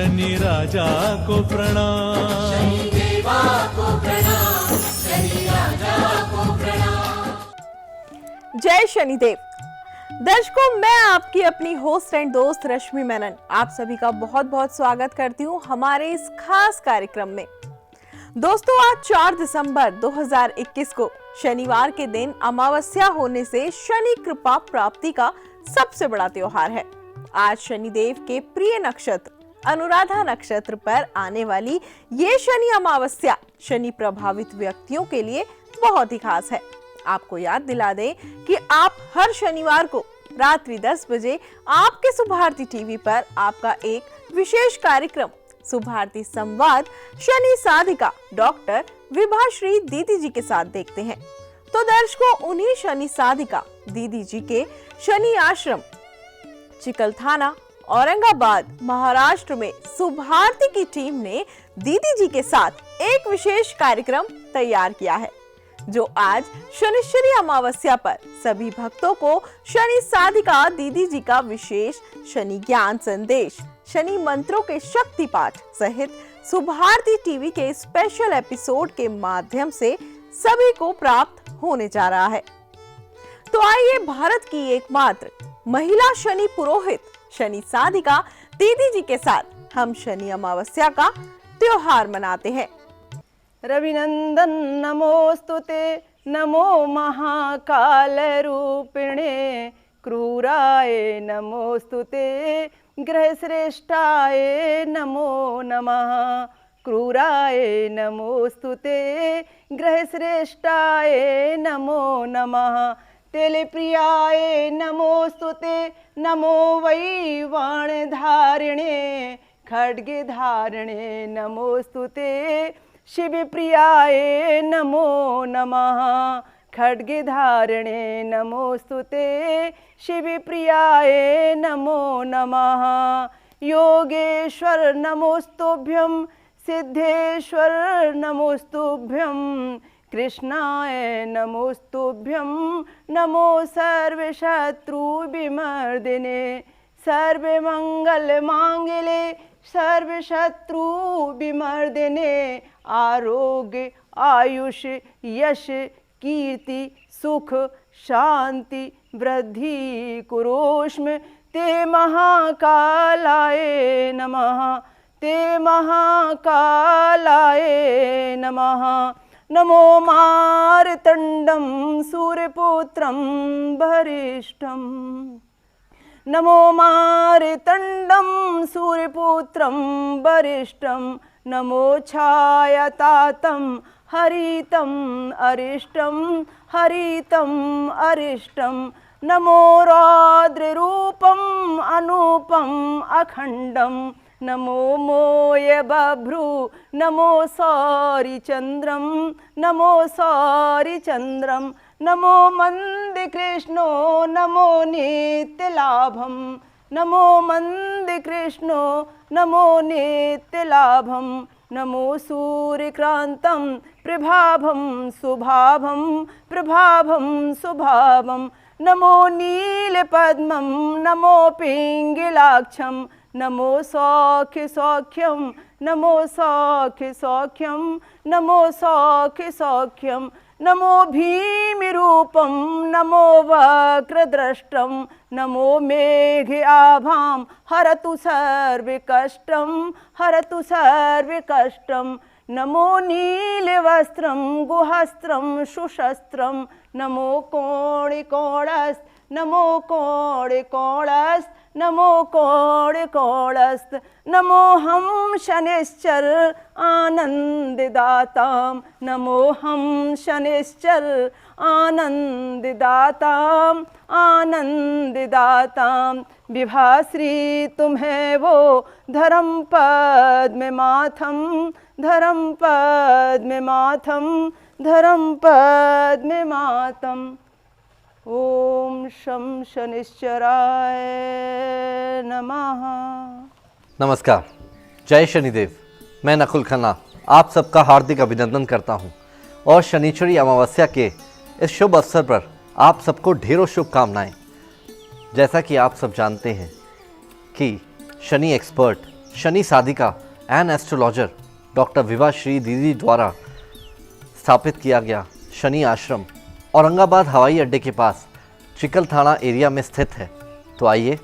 शनि राजा को प्रणाम, शनि देवा को प्रणाम, शनि राजा को प्रणाम। जय शनिदेव। दर्शकों, मैं आपकी अपनी होस्ट एंड दोस्त रश्मि मेनन आप सभी का बहुत बहुत स्वागत करती हूँ हमारे इस खास कार्यक्रम में। दोस्तों, आज 4 दिसंबर 2021 को शनिवार के दिन अमावस्या होने से शनि कृपा प्राप्ति का सबसे बड़ा त्योहार है। आज शनिदेव के प्रिय नक्षत्र अनुराधा नक्षत्र पर आने वाली ये शनि अमावस्या शनि प्रभावित व्यक्तियों के लिए बहुत ही खास है। आपको याद दिला दें कि आप हर शनिवार को रात्रि 10 बजे आपके सुभारती टीवी पर आपका एक विशेष कार्यक्रम सुभारती संवाद शनि साधिका डॉक्टर विभाश्री दीदी जी के साथ देखते हैं। तो दर्शकों, उन्हीं शनि साधिका दीदी जी के शनि आश्रम चिकलथाना औरंगाबाद महाराष्ट्र में सुभारती की टीम ने दीदी जी के साथ एक विशेष कार्यक्रम तैयार किया है, जो आज शनिश्चरी अमावस्या पर सभी भक्तों को शनि साधिका दीदी जी का विशेष शनि ज्ञान संदेश, शनि मंत्रों के शक्ति पाठ सहित सुभारती टीवी के स्पेशल एपिसोड के माध्यम से सभी को प्राप्त होने जा रहा है। तो आइए भारत की एकमात्र महिला शनि पुरोहित शनि साधिका दीदी जी के साथ हम शनि अमावस्या का त्योहार मनाते हैं। रविनंदन नमोस्तुते, नमो महाकाल रूपिणे, क्रूराय नमोस्तुते, ग्रहश्रेष्ठाय नमो नमः, क्रूराय नमोस्तुते, ग्रहश्रेष्ठाय नमो नमः, तेलप्रियाय नमोस्तुते, नमो वै वाणधारिणे, खड्गे धारिणे नमोस्तुते, शिवप्रियाय नमो नमः, खड्गे धारिणे नमोस्तुते, शिवप्रियाय नमो नमः, योगेश्वर नमोस्तुभ्यं, सिद्धेश्वर नमोस्तुभ्यं, कृष्णाय नमोस्तुभ्यं, नमो सर्वशत्रु विमर्दिने, सर्वमंगल मांगले, सर्वशत्रु विमर्दिने, आरोग्य आयुष यश कीर्ति सुख शांति वृद्धि कुरुष्म, ते महाकालाय नमः, ते महाकालाय नमः। नमो मार्तंडं सूर्यपुत्रं वरिष्ठं, नमो मार्तंडं सूर्यपुत्रं वरिष्ठं, नमो छायातातं हरितं अरिष्टं, हरितं अरिष्टं, नमो रौद्ररूपं अनूपं अखंडं, नमो मोय बभ्रू, नमो सौरिचंद्रम, नमो सौरिचंद्रम, नमो मंदकृष्णो, नमो नित्यलाभम, नमो मंदकृष्णो, नमो नित्यलाभम, नमो सूर्यक्रांतं प्रभाभं सुभाभं, प्रभाभं सुभाभं, नमो नीलपद्मं, नमो पिंगलाक्षं, नमो सौख्य सौख्यं, नमो सौख्य सौख्यं, नमो सौख्य सौख्यं, नमो भीमिरूपं, नमो वक्रद्रष्टं, नमो मेघ आभां, हरतु सर्वकष्टं, हरतु सर्वकष्टं, नमो नीलवस्त्रं गुहस्त्रं सुशस्त्रं, नमो कोणिकोणस्, नमो कोणिकोणस्, नमो कोणिकोणस्त, नमो हम शनिश्चर आनंददातां, नमो हम शनिश्चर आनंददातां, आनंददातां, विभाश्री तुम्हें वो धर्म पद में माथम, धर्म पद में माथम, धर्म पद में मातम। ओम शं शनिश्चराय नमः। नमस्कार, जय शनिदेव। मैं नकुल खन्ना आप सबका हार्दिक अभिनंदन करता हूं और शनिश्चरी अमावस्या के इस शुभ अवसर पर आप सबको ढेरों शुभकामनाएं। जैसा कि आप सब जानते हैं कि Shani expert Shani Sadhika and astrologer doctor Vibha Shri दीदी द्वारा स्थापित किया गया शनि आश्रम औरंगाबाद हवाई अड्डे के पास चिकल थाना एरिया में स्थित है। तो आइए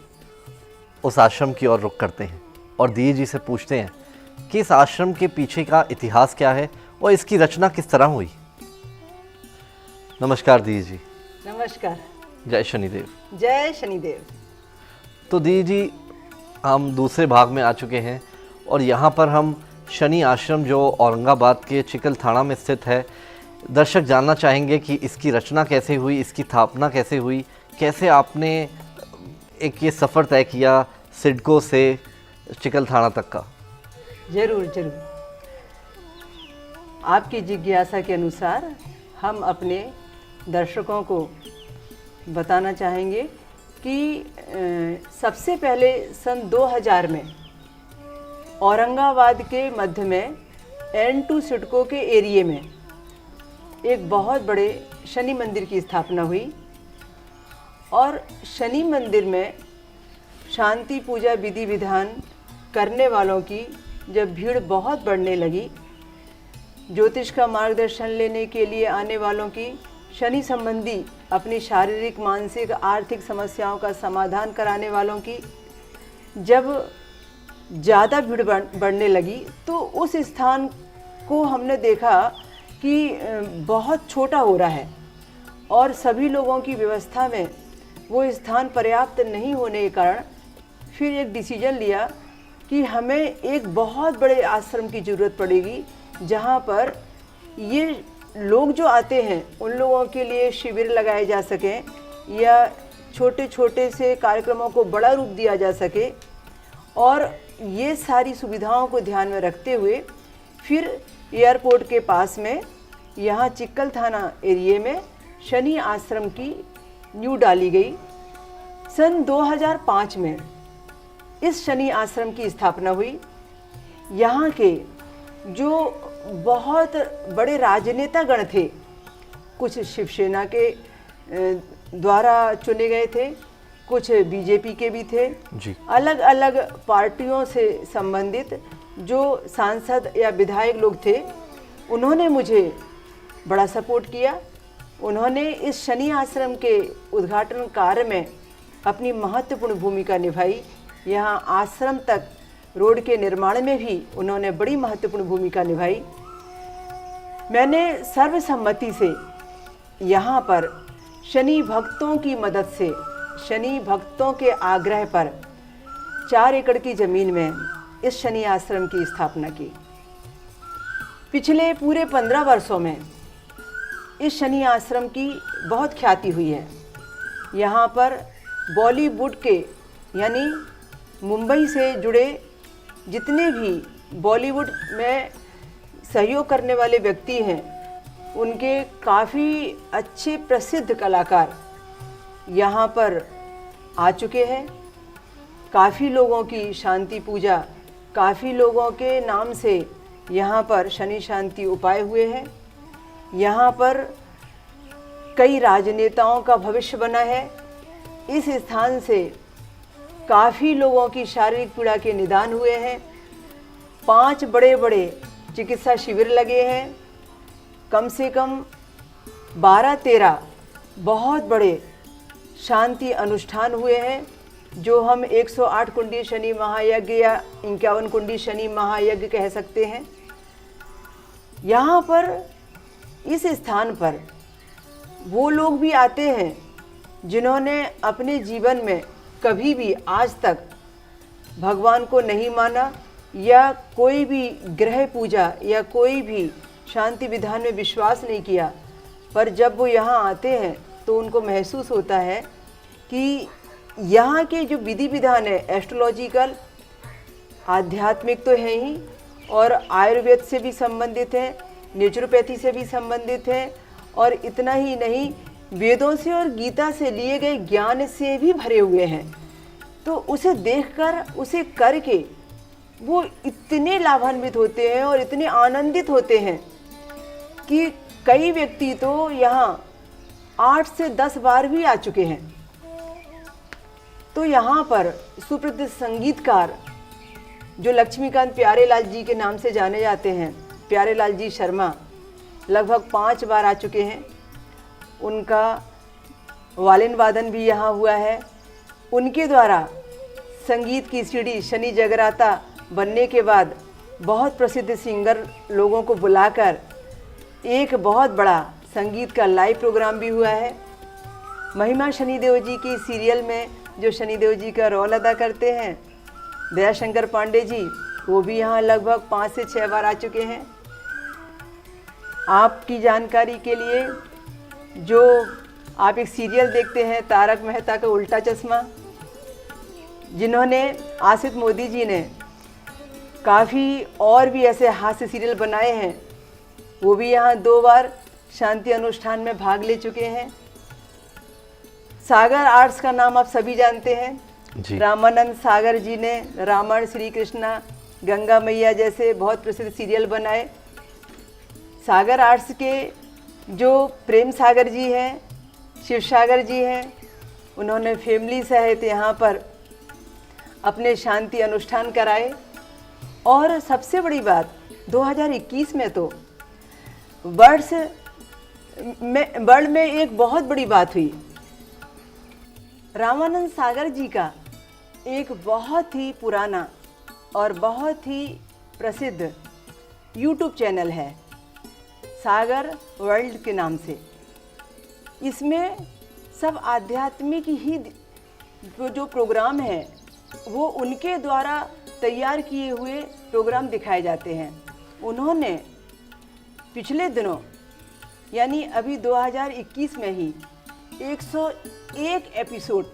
उस आश्रम की ओर रुख करते हैं और दीदी जी से पूछते हैं कि इस आश्रम के पीछे का इतिहास क्या है और इसकी रचना किस तरह हुई। नमस्कार दीदी जी। नमस्कार। जय शनिदेव। जय शनिदेव। तो दीदी जी, हम दूसरे भाग में आ चुके हैं और यहाँ पर हम शनि आश्रम जो औरंगाबाद के चिकल थाना में स्थित है, दर्शक जानना चाहेंगे कि इसकी रचना कैसे हुई, इसकी स्थापना कैसे हुई, कैसे आपने एक ये सफ़र तय किया सिडको से चिकल थाना तक का। जरूर जरूर। आपकी जिज्ञासा के अनुसार हम अपने दर्शकों को बताना चाहेंगे कि सबसे पहले सन 2000 में औरंगाबाद के मध्य में N2 सिडको के एरिए में एक बहुत बड़े शनि मंदिर की स्थापना हुई और शनि मंदिर में शांति पूजा विधि विधान करने वालों की जब भीड़ बहुत बढ़ने लगी, ज्योतिष का मार्गदर्शन लेने के लिए आने वालों की, शनि संबंधी अपनी शारीरिक मानसिक आर्थिक समस्याओं का समाधान कराने वालों की जब ज़्यादा भीड़ बढ़ने लगी तो उस स्थान को हमने देखा कि बहुत छोटा हो रहा है और सभी लोगों की व्यवस्था में वो स्थान पर्याप्त नहीं होने के कारण फिर एक डिसीजन लिया कि हमें एक बहुत बड़े आश्रम की ज़रूरत पड़ेगी जहाँ पर ये लोग जो आते हैं उन लोगों के लिए शिविर लगाए जा सकें या छोटे छोटे से कार्यक्रमों को बड़ा रूप दिया जा सके। और ये सारी सुविधाओं को ध्यान में रखते हुए फिर एयरपोर्ट के पास में यहाँ चिक्कल थाना एरिए में शनि आश्रम की नींव डाली गई। सन 2005 में इस शनि आश्रम की स्थापना हुई। यहाँ के जो बहुत बड़े राजनेता गण थे, कुछ शिवसेना के द्वारा चुने गए थे, कुछ बीजेपी के भी थे जी। अलग अलग पार्टियों से संबंधित जो सांसद या विधायक लोग थे, उन्होंने मुझे बड़ा सपोर्ट किया। उन्होंने इस शनि आश्रम के उद्घाटन कार्य में अपनी महत्वपूर्ण भूमिका निभाई। यहाँ आश्रम तक रोड के निर्माण में भी उन्होंने बड़ी महत्वपूर्ण भूमिका निभाई। मैंने सर्वसम्मति से यहाँ पर शनि भक्तों की मदद से, शनि भक्तों के आग्रह पर 4 एकड़ की ज़मीन में इस शनि आश्रम की स्थापना की। पिछले पूरे 15 वर्षों में इस शनि आश्रम की बहुत ख्याति हुई है। यहाँ पर बॉलीवुड के यानी मुंबई से जुड़े जितने भी बॉलीवुड में सहयोग करने वाले व्यक्ति हैं, उनके काफ़ी अच्छे प्रसिद्ध कलाकार यहाँ पर आ चुके हैं। काफ़ी लोगों की शांति पूजा, काफ़ी लोगों के नाम से यहाँ पर शनि शांति उपाय हुए हैं। यहाँ पर कई राजनेताओं का भविष्य बना है। इस स्थान से काफ़ी लोगों की शारीरिक पीड़ा के निदान हुए हैं। 5 बड़े बड़े चिकित्सा शिविर लगे हैं। कम से कम 12-13 बहुत बड़े शांति अनुष्ठान हुए हैं, जो हम 108 कुंडी शनि महायज्ञ या 51 कुंडी शनि महायज्ञ कह सकते हैं। यहाँ पर इस स्थान पर वो लोग भी आते हैं जिन्होंने अपने जीवन में कभी भी आज तक भगवान को नहीं माना या कोई भी ग्रह पूजा या कोई भी शांति विधान में विश्वास नहीं किया, पर जब वो यहाँ आते हैं तो उनको महसूस होता है कि यहाँ के जो विधि विधान है एस्ट्रोलॉजिकल, आध्यात्मिक तो है ही और आयुर्वेद से भी संबंधित है, नेचुरोपैथी से भी संबंधित है और इतना ही नहीं वेदों से और गीता से लिए गए ज्ञान से भी भरे हुए हैं। तो उसे देखकर, उसे करके वो इतने लाभान्वित होते हैं और इतने आनंदित होते हैं कि कई व्यक्ति तो यहाँ 8 से 10 बार भी आ चुके हैं। तो यहाँ पर सुप्रसिद्ध संगीतकार जो लक्ष्मीकांत प्यारेलाल जी के नाम से जाने जाते हैं, प्यारेलाल जी शर्मा, लगभग 5 बार आ चुके हैं। उनका वालिन वादन भी यहाँ हुआ है। उनके द्वारा संगीत की सीडी शनि जगराता बनने के बाद बहुत प्रसिद्ध सिंगर लोगों को बुलाकर एक बहुत बड़ा संगीत का लाइव प्रोग्राम भी हुआ है। महिमा शनिदेव जी की सीरियल में जो शनिदेव जी का रोल अदा करते हैं दयाशंकर पांडे जी, वो भी यहाँ लगभग 5 से 6 बार आ चुके हैं। आपकी जानकारी के लिए, जो आप एक सीरियल देखते हैं तारक मेहता का उल्टा चश्मा, जिन्होंने आसिफ मोदी जी ने काफ़ी और भी ऐसे हास्य सीरियल बनाए हैं, वो भी यहाँ 2 बार शांति अनुष्ठान में भाग ले चुके हैं। सागर आर्ट्स का नाम आप सभी जानते हैं जी। रामानंद सागर जी ने रामायण, श्री कृष्णा, गंगा मैया जैसे बहुत प्रसिद्ध सीरियल बनाए। सागर आर्ट्स के जो प्रेम सागर जी हैं, शिव सागर जी हैं, उन्होंने फैमिली सहित यहाँ पर अपने शांति अनुष्ठान कराए। और सबसे बड़ी बात, 2021 में तो वर्ल्ड में एक बहुत बड़ी बात हुई। रामानंद सागर जी का एक बहुत ही पुराना और बहुत ही प्रसिद्ध YouTube चैनल है, सागर वर्ल्ड के नाम से। इसमें सब आध्यात्मिक ही जो प्रोग्राम है वो उनके द्वारा तैयार किए हुए प्रोग्राम दिखाए जाते हैं। उन्होंने पिछले दिनों यानी अभी 2021 में ही 101 एपिसोड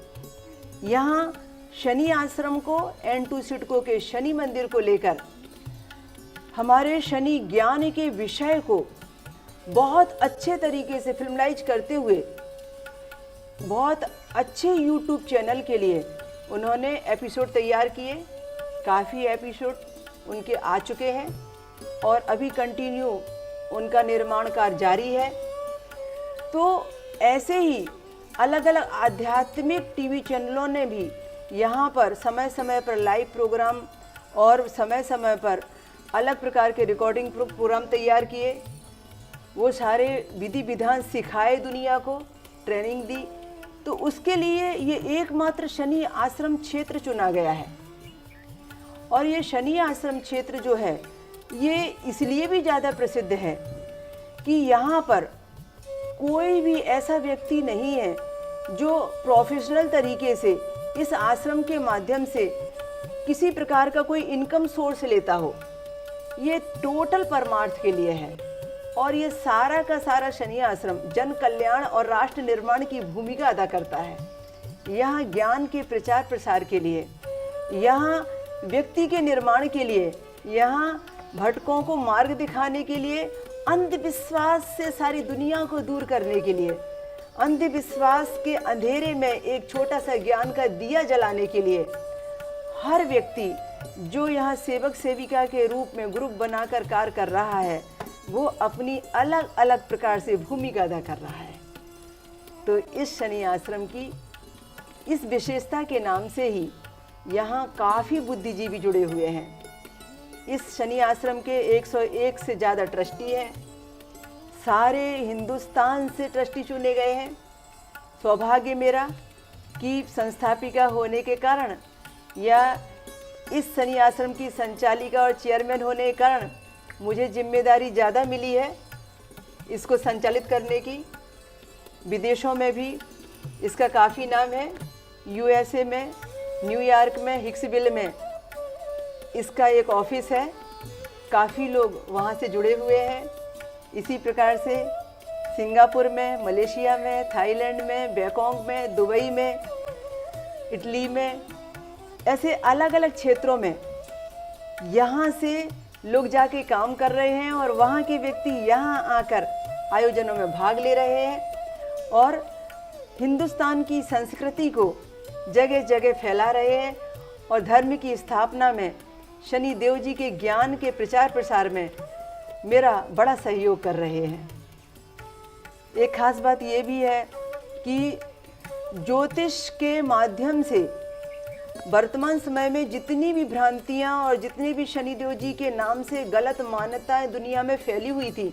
यहाँ शनि आश्रम को N2 सिडको के शनि मंदिर को लेकर हमारे शनि ज्ञान के विषय को बहुत अच्छे तरीके से फिल्मलाइज करते हुए बहुत अच्छे YouTube चैनल के लिए उन्होंने एपिसोड तैयार किए। काफ़ी एपिसोड उनके आ चुके हैं और अभी कंटिन्यू उनका निर्माण कार्य जारी है। तो ऐसे ही अलग अलग आध्यात्मिक टीवी चैनलों ने भी यहाँ पर समय समय पर लाइव प्रोग्राम और समय समय पर अलग प्रकार के रिकॉर्डिंग प्रोग्राम तैयार किए। वो सारे विधि विधान सिखाए, दुनिया को ट्रेनिंग दी। तो उसके लिए ये एकमात्र शनि आश्रम क्षेत्र चुना गया है। और ये शनि आश्रम क्षेत्र जो है ये इसलिए भी ज़्यादा प्रसिद्ध है कि यहाँ पर कोई भी ऐसा व्यक्ति नहीं है जो प्रोफेशनल तरीके से इस आश्रम के माध्यम से किसी प्रकार का कोई इनकम सोर्स लेता हो। ये टोटल परमार्थ के लिए है। और ये सारा का सारा शनि आश्रम जन कल्याण और राष्ट्र निर्माण की भूमिका अदा करता है। यहाँ ज्ञान के प्रचार प्रसार के लिए, यहाँ व्यक्ति के निर्माण के लिए, यहाँ भटकों को मार्ग दिखाने के लिए, अंधविश्वास से सारी दुनिया को दूर करने के लिए, अंधविश्वास के अंधेरे में एक छोटा सा ज्ञान का दिया जलाने के लिए हर व्यक्ति जो यहाँ सेवक सेविका के रूप में ग्रुप बनाकर कार्य कर रहा है वो अपनी अलग अलग प्रकार से भूमिका अदा कर रहा है। तो इस शनि आश्रम की इस विशेषता के नाम से ही यहाँ काफ़ी बुद्धिजीवी जुड़े हुए हैं। इस शनि आश्रम के 101 से ज़्यादा ट्रस्टी हैं। सारे हिंदुस्तान से ट्रस्टी चुने गए हैं। सौभाग्य मेरा कि संस्थापिका होने के कारण या इस शनि आश्रम की संचालिका और चेयरमैन होने के कारण मुझे जिम्मेदारी ज़्यादा मिली है इसको संचालित करने की। विदेशों में भी इसका काफ़ी नाम है। USA में, न्यूयॉर्क में, हिक्सविल में इसका एक ऑफिस है। काफ़ी लोग वहाँ से जुड़े हुए हैं। इसी प्रकार से सिंगापुर में, मलेशिया में, थाईलैंड में, बैंकॉक में, दुबई में, इटली में, ऐसे अलग अलग क्षेत्रों में यहाँ से लोग जाके काम कर रहे हैं और वहाँ के व्यक्ति यहाँ आकर आयोजनों में भाग ले रहे हैं और हिंदुस्तान की संस्कृति को जगह जगह फैला रहे हैं और धर्म की स्थापना में शनि देव जी के ज्ञान के प्रचार प्रसार में मेरा बड़ा सहयोग कर रहे हैं। एक खास बात ये भी है कि ज्योतिष के माध्यम से वर्तमान समय में जितनी भी भ्रांतियां और जितने भी शनिदेव जी के नाम से गलत मान्यताएं दुनिया में फैली हुई थी,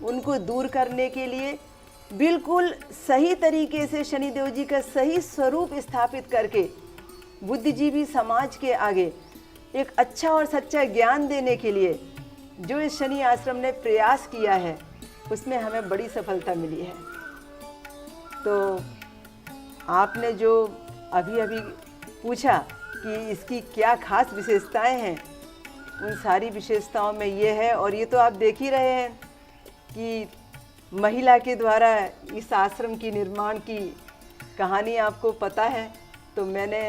उनको दूर करने के लिए बिल्कुल सही तरीके से शनिदेव जी का सही स्वरूप स्थापित करके बुद्धिजीवी समाज के आगे एक अच्छा और सच्चा ज्ञान देने के लिए जो इस शनि आश्रम ने प्रयास किया है, उसमें हमें बड़ी सफलता मिली है। तो आपने जो अभी अभी पूछा कि इसकी क्या खास विशेषताएं हैं, उन सारी विशेषताओं में ये है, और ये तो आप देख ही रहे हैं कि महिला के द्वारा इस आश्रम की निर्माण की कहानी आपको पता है। तो मैंने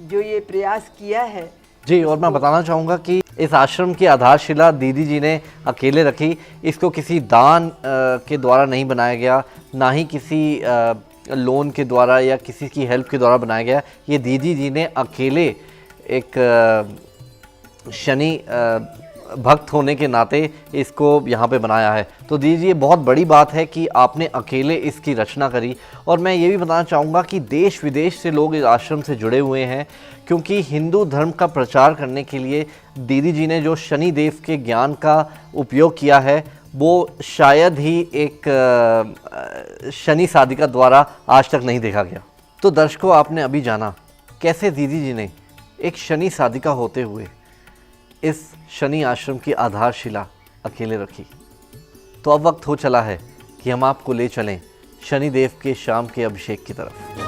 जो ये प्रयास किया है जी, और मैं बताना चाहूँगा कि इस आश्रम की आधारशिला दीदी जी ने अकेले रखी। इसको किसी दान के द्वारा नहीं बनाया गया, ना ही किसी लोन के द्वारा या किसी की हेल्प के द्वारा बनाया गया। ये दीदी जी ने अकेले एक शनि भक्त होने के नाते इसको यहाँ पे बनाया है। तो दीदी जी, ये बहुत बड़ी बात है कि आपने अकेले इसकी रचना करी। और मैं ये भी बताना चाहूँगा कि देश विदेश से लोग इस आश्रम से जुड़े हुए हैं, क्योंकि हिंदू धर्म का प्रचार करने के लिए दीदी जी ने जो शनि देव के ज्ञान का उपयोग किया है, वो शायद ही एक शनि साधिका द्वारा आज तक नहीं देखा गया। तो दर्शकों, आपने अभी जाना कैसे दीदी जी ने एक शनि साधिका होते हुए इस शनि आश्रम की आधारशिला अकेले रखी। तो अब वक्त हो चला है कि हम आपको ले चलें शनि देव के शाम के अभिषेक की तरफ।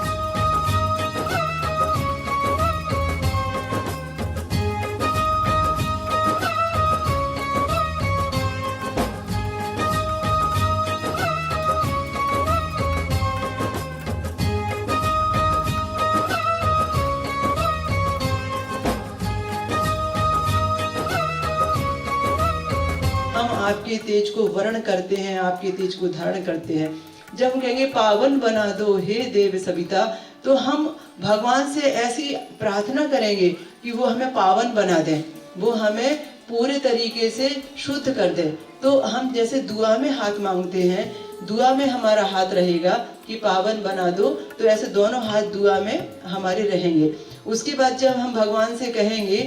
हम आपके तेज को वर्ण करते हैं, आपके तेज को धारण करते हैं। जब हम कहेंगे पावन बना दो हे देव सविता, तो हम भगवान से ऐसी प्रार्थना करेंगे कि वो हमें पावन बना दें, वो हमें पूरे तरीके से शुद्ध कर दें। तो हम जैसे दुआ में हाथ मांगते हैं, दुआ में हमारा हाथ रहेगा कि पावन बना दो, तो ऐसे दोनों हाथ दुआ में हमारे रहेंगे। उसके बाद जब हम भगवान से कहेंगे,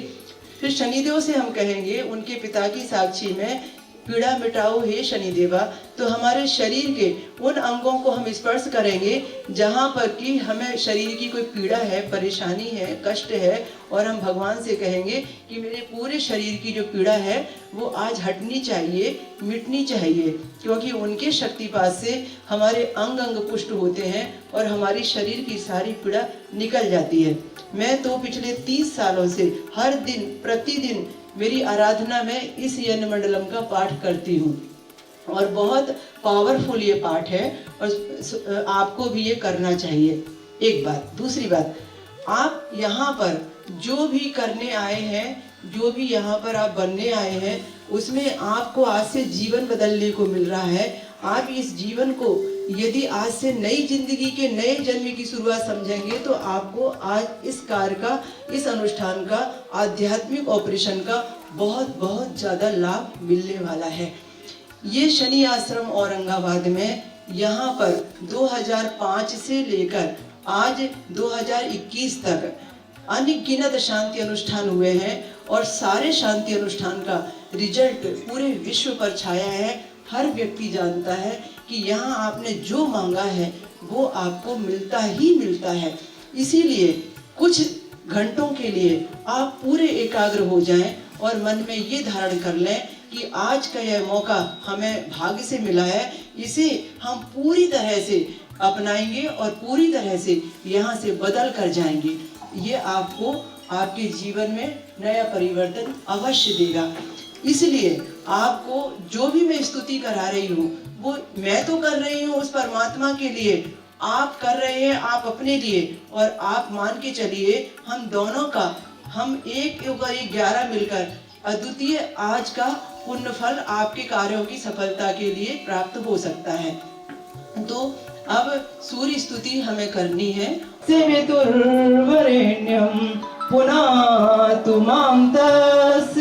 फिर शनिदेव से हम कहेंगे उनके पिता की साक्षी में, पीड़ा मिटाओ हे शनिदेवा। तो हमारे शरीर के उन अंगों को हम स्पर्श करेंगे जहाँ पर कि हमें शरीर की कोई पीड़ा है, परेशानी है, कष्ट है, और हम भगवान से कहेंगे कि मेरे पूरे शरीर की जो पीड़ा है वो आज हटनी चाहिए, मिटनी चाहिए, क्योंकि उनके शक्तिपात से हमारे अंग अंग पुष्ट होते हैं और हमारी शरीर की सारी पीड़ा निकल जाती है। मैं तो पिछले 30 सालों से हर दिन प्रतिदिन मेरी आराधना में इस यज्ञ मंडलम का पाठ करती हूँ, और बहुत पावरफुल ये पाठ है, और आपको भी ये करना चाहिए। एक बात। दूसरी बात, आप यहाँ पर जो भी करने आए हैं, जो भी यहाँ पर आप बनने आए हैं, उसमें आपको आज से जीवन बदलने को मिल रहा है। आप इस जीवन को यदि आज से नई जिंदगी के नए जन्म की शुरुआत समझेंगे, तो आपको आज इस कार्य का, इस अनुष्ठान का, आध्यात्मिक ऑपरेशन का बहुत बहुत ज़्यादा लाभ मिलने वाला है। ये शनि आश्रम औरंगाबाद में यहाँ पर 2005 से लेकर आज 2021 तक अनगिनत शांति अनुष्ठान हुए हैं, और सारे शांति अनुष्ठान का रिजल्ट पूरे विश्व पर छाया है। हर व्यक्ति जानता है कि यहाँ आपने जो मांगा है वो आपको मिलता ही मिलता है। इसीलिए कुछ घंटों के लिए आप पूरे एकाग्र हो जाएं और मन में ये धारण कर लें कि आज का यह मौका हमें भाग्य से मिला है, इसे हम पूरी तरह से अपनाएंगे और पूरी तरह से यहाँ से बदल कर जाएंगे। ये आपको आपके जीवन में नया परिवर्तन अवश्य देगा। इसलिए आपको जो भी मैं स्तुति करा रही हूँ, वो मैं तो कर रही हूँ उस परमात्मा के लिए, आप कर रहे हैं आप अपने लिए, और आप मान के चलिए हम दोनों का, हम एक और एक 11 मिलकर अद्वितीय आज का पुण्य फल आपके कार्यों की सफलता के लिए प्राप्त हो सकता है। तो अब सूर्य स्तुति हमें करनी है। सेवितुर्वरेण्यं पुनातु मां तस्,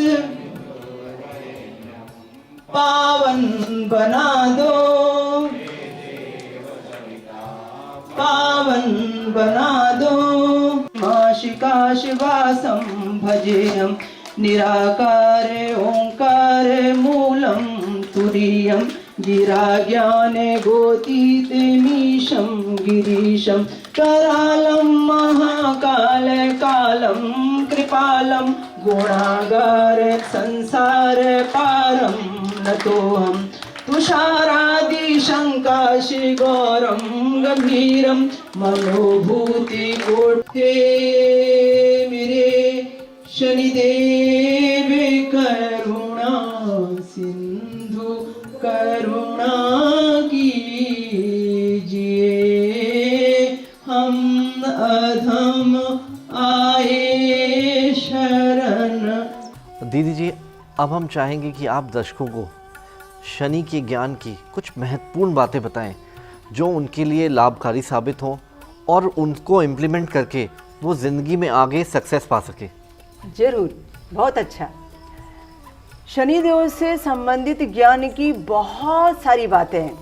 पावन बना दो, पावन बना दो। मां काशिकाशिवासं भजेऽहं निराकारे ओंकारे मूलं तुरीयं गिराज्ञाने गोतीते मीशं गिरीशं करालं महाकाल कालं कृपालं गुणागार संसार पारं नतोऽहं तुषारादिशङ्काशि गौरं गंभीरं मनोभूति कोठे मेरे शनिदेव करुणा सिंधु करुणा कीजिए हम अधम आए शरण। दीदी जी, अब हम चाहेंगे कि आप दर्शकों को शनि के ज्ञान की कुछ महत्वपूर्ण बातें बताएं जो उनके लिए लाभकारी साबित हों और उनको इम्प्लीमेंट करके वो ज़िंदगी में आगे सक्सेस पा सके। जरूर, बहुत अच्छा। शनिदेव से संबंधित ज्ञान की बहुत सारी बातें हैं,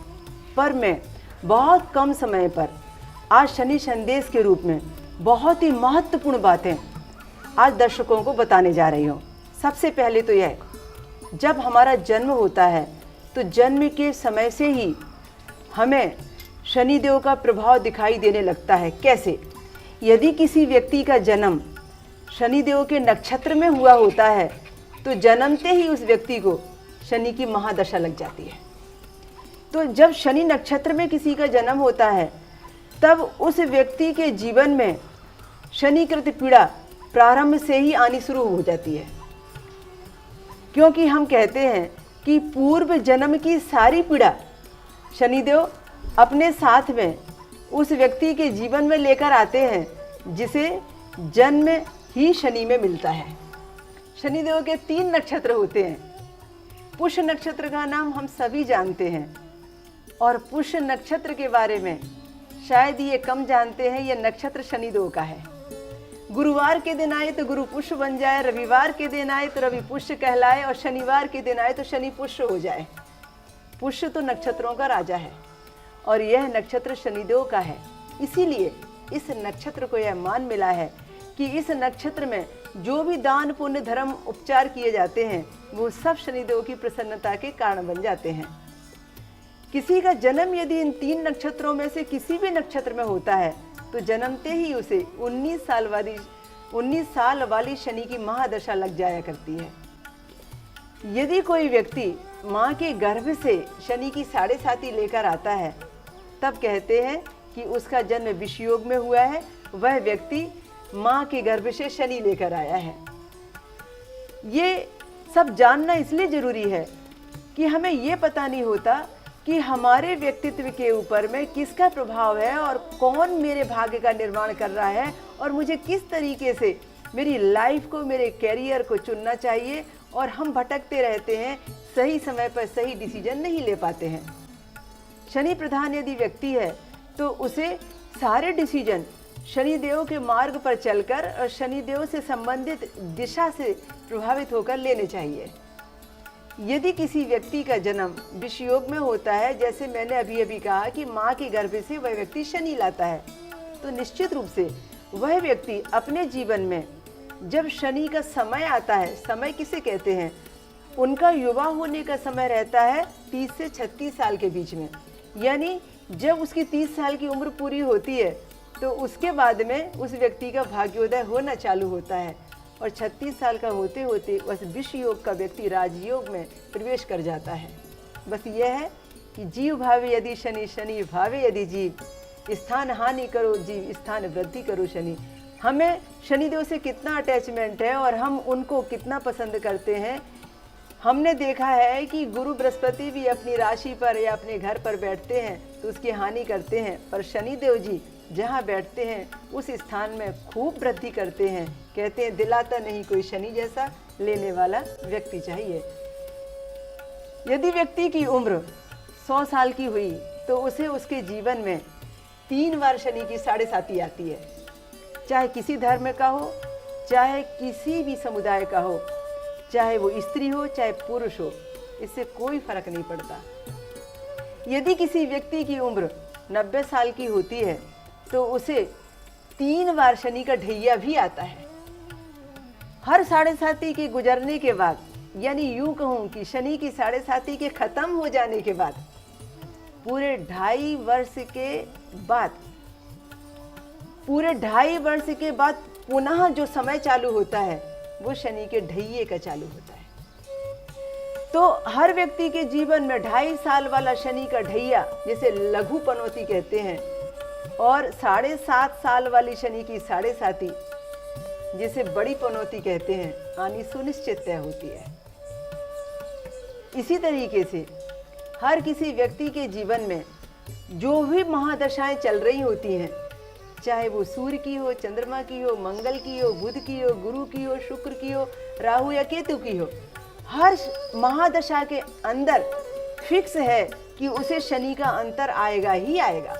पर मैं बहुत कम समय पर आज शनि संदेश के रूप में बहुत ही महत्वपूर्ण बातें आज दर्शकों को बताने जा रही हूँ। सबसे पहले तो यह, जब हमारा जन्म होता है तो जन्म के समय से ही हमें शनिदेव का प्रभाव दिखाई देने लगता है। कैसे? यदि किसी व्यक्ति का जन्म शनिदेव के नक्षत्र में हुआ होता है तो जन्मते ही उस व्यक्ति को शनि की महादशा लग जाती है। तो जब शनि नक्षत्र में किसी का जन्म होता है तब उस व्यक्ति के जीवन में शनिकृत पीड़ा प्रारंभ से ही आनी शुरू हो जाती है, क्योंकि हम कहते हैं कि पूर्व जन्म की सारी पीड़ा शनिदेव अपने साथ में उस व्यक्ति के जीवन में लेकर आते हैं, जिसे जन्म ही शनि में मिलता है। शनिदेव के 3 नक्षत्र होते हैं। पुष्य नक्षत्र का नाम हम सभी जानते हैं, और पुष्य नक्षत्र के बारे में शायद ये कम जानते हैं। ये नक्षत्र शनिदेव का है। गुरुवार के दिन आए तो गुरु पुष्य बन जाए, रविवार के दिन आए तो रवि पुष्य कहलाए, और शनिवार के दिन आए तो शनि पुष्य हो जाए। पुष्य तो नक्षत्रों का राजा है और यह नक्षत्र शनिदेव का है। इसीलिए इस नक्षत्र को यह मान मिला है कि इस नक्षत्र में जो भी दान पुण्य धर्म उपचार किए जाते हैं वो सब शनिदेव की प्रसन्नता के कारण बन जाते हैं। किसी का जन्म यदि इन 3 नक्षत्रों में से किसी भी नक्षत्र में होता है तो जन्मते ही उसे 19 साल वाली शनि की महादशा लग जाया करती है। यदि कोई व्यक्ति माँ के गर्भ से शनि की 7.5 लेकर आता है तब कहते हैं कि उसका जन्म विषयोग में हुआ है, वह व्यक्ति माँ के गर्भ से शनि लेकर आया है। ये सब जानना इसलिए ज़रूरी है कि हमें ये पता नहीं होता कि हमारे व्यक्तित्व के ऊपर में किसका प्रभाव है और कौन मेरे भाग्य का निर्माण कर रहा है, और मुझे किस तरीके से मेरी लाइफ को, मेरे कैरियर को चुनना चाहिए। और हम भटकते रहते हैं, सही समय पर सही डिसीजन नहीं ले पाते हैं। शनि प्रधान यदि व्यक्ति है तो उसे सारे डिसीजन शनिदेव के मार्ग पर चलकर और शनिदेव से संबंधित दिशा से प्रभावित होकर लेने चाहिए। यदि किसी व्यक्ति का जन्म विषयोग में होता है, जैसे मैंने अभी कहा कि माँ के गर्भ से वह व्यक्ति शनि लाता है, तो निश्चित रूप से वह व्यक्ति अपने जीवन में जब शनि का समय आता है, समय किसे कहते हैं, उनका युवा होने का समय रहता है 30 से 36 साल के बीच में। यानी जब उसकी 30 साल की उम्र पूरी होती है तो उसके बाद में उस व्यक्ति का भाग्योदय होना चालू होता है, और 36 साल का होते होते बस विष योग का व्यक्ति राजयोग में प्रवेश कर जाता है। बस यह है कि जीव भावे यदि शनि, शनि भावे यदि जीव, स्थान हानि करो जीव, स्थान वृद्धि करो शनि। हमें शनिदेव से कितना अटैचमेंट है और हम उनको कितना पसंद करते हैं। हमने देखा है कि गुरु बृहस्पति भी अपनी राशि पर या अपने घर पर बैठते हैं तो उसकी हानि करते हैं, पर शनिदेव जी जहाँ बैठते हैं उस स्थान में खूब वृद्धि करते हैं। कहते हैं दिलाता नहीं कोई शनि जैसा, लेने वाला व्यक्ति चाहिए। यदि व्यक्ति की उम्र 100 साल की हुई तो उसे उसके जीवन में 3 बार शनि की 7.5 आती है। चाहे किसी धर्म का हो, चाहे किसी भी समुदाय का हो, चाहे वो स्त्री हो चाहे पुरुष हो, इससे कोई फर्क नहीं पड़ता। यदि किसी व्यक्ति की उम्र 90 साल की होती है तो उसे 3 बार शनि का ढैया भी आता है। हर 7.5 के गुजरने के बाद, यानी यूं कहूं कि शनि की 7.5 के खत्म हो जाने के बाद पूरे 2.5 वर्ष के बाद पुनः जो समय चालू होता है वो शनि के ढैये का चालू होता है। तो हर व्यक्ति के जीवन में 2.5 साल वाला शनि का ढैया, जिसे लघु पनौती कहते हैं, और 7.5 साल वाली शनि की 7.5, जिसे बड़ी पनौती कहते हैं, आनी सुनिश्चित तय होती है। इसी तरीके से हर किसी व्यक्ति के जीवन में जो भी महादशाएं चल रही होती हैं, चाहे वो सूर्य की हो, चंद्रमा की हो, मंगल की हो, बुध की हो, गुरु की हो, शुक्र की हो, राहु या केतु की हो, हर महादशा के अंदर फिक्स है कि उसे शनि का अंतर आएगा ही आएगा,